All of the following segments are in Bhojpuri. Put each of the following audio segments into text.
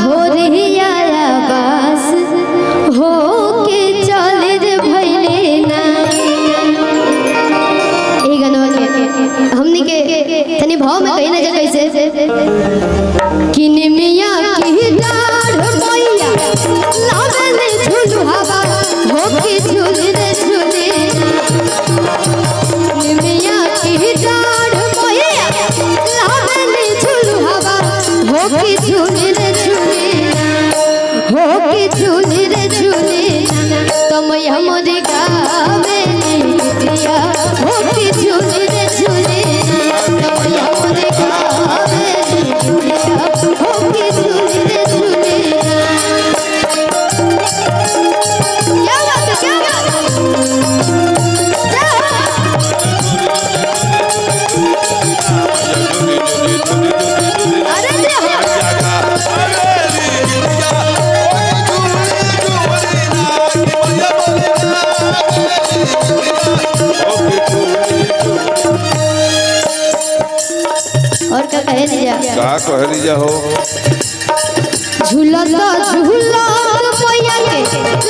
हो रहिया बस हो के चल रे भइले ना। ई गाना के हमनी के तनी भाव में कहीं ना जा कैसे किन मिया की डाढ़ मैया लावे झुलू हवा हो के झूल रे झूले मिया की डाढ़ मैया लावे झुलू हवा हो के झूल रे झूले हो के झूल रे झूले तुम हमरे गावे दिया हो के झूल रे झूले तुम हमरे गावे दिया हो के झूल रे झूले। क्या बात है क्या बात अरे और क्या कहे लिया का कह लीजा हो झूला झूला मैया के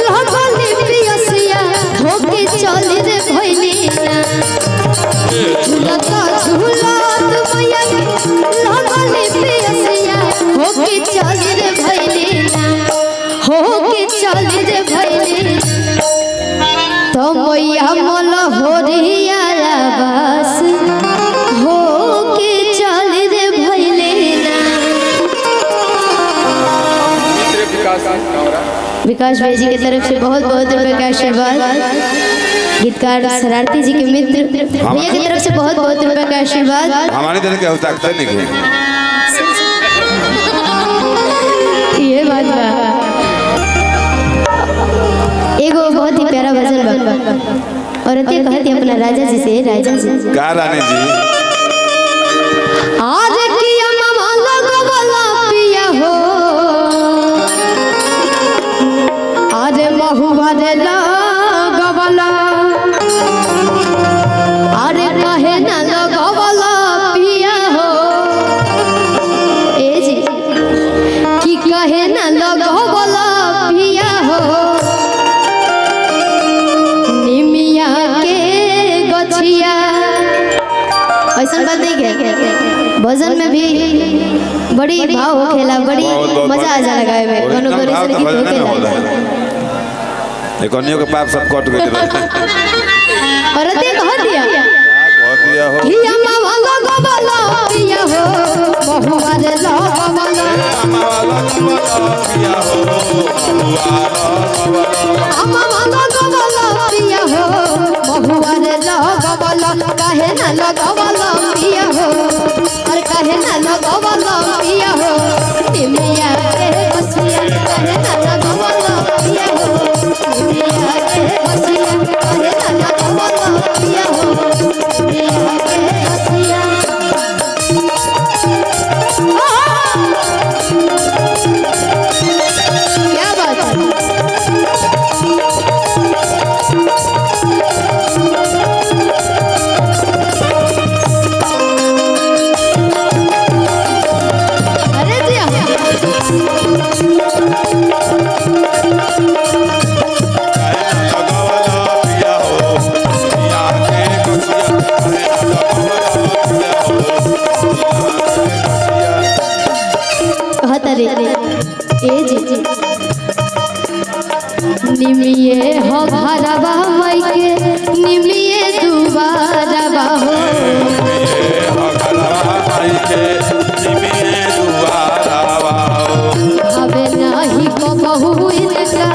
लगले पियसिया होके चल रे भइले ना। झूला झूला मैया के लगले पियसिया होके चल रे भइले ना होके चल रे भइले तो मैया मोल हो रिया बस होके चल रे भइले ना। विकास भाई जी की तरफ से बहुत बहुत रुपए का आशीर्वाद। गीतकार शरारती जी के मित्र भैया की तरफ से बहुत बहुत रुपए का आशीर्वाद। हमारे दिल के आवश्यकता नहीं है ये बात बा एगो बहुत ही प्यारा भजन बा और अते कहती अपना राजा जी से राजा जी का रानी जी आज की अम्मा लगवला पिया हो आज महुआ रे लगवला अरे कहे न लगवला पिया हो ए जी कि कहे न लगवला पिया हो निमिया के गछिया। ऐसा बात नहीं है भजन में भी बड़ी भाव खेला बड़ी मजा आ जाला गावे में कोनो करे से गीत होखेला एक अन्यों के पाप सब कट गए और ते कह दिया हो हिया मावा लगवला पिया हो बहुआ रे लगवला मावा लगवला पिया हो बहुआ रे लगवला काहे न लगवला पिया हो और काहे न लगवला पिया हो निमिया के बसिया काहे न लगवला पिया हो निमिया के बसिया काहे न लगवला पिया हो निमिया के बसिया। क्या बात है अरे जी कहता रे ए जी निमिये हो घरवा मई के निमिये दुबारवा हो हवे नाही को बहु इनका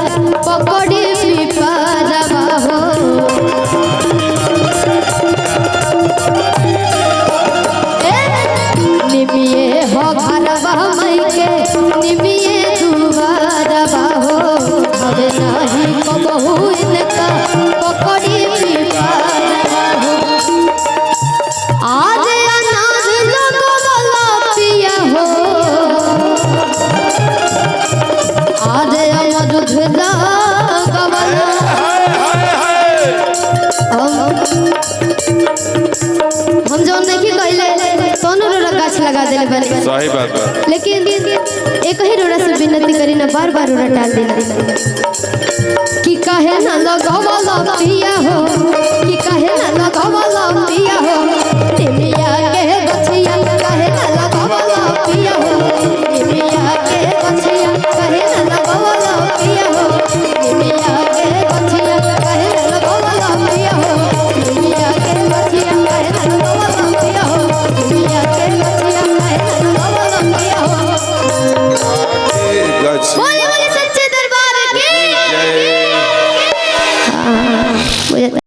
पकड़ी पिपारवा हो निमिये हो घरवा मई के निमिये दुबारवा हो हवे नाही को बहु इनका पकड़ी पिपारवा हो आज अनाज लगवला पिया हो आज अमरुद लगवला हम जो नहीं कहले सोनू रो गाछ लगा देले बने सही बात बा लेकिन एक ही रोड़ा से से विनती करी ना बार बार उड़ा टाल देना कि काहे ना लगावला पिया हो कि काहे ना लगावला पिया हो निमिया के गछिया काहे ना लगावला पिया हो निमिया के गछिया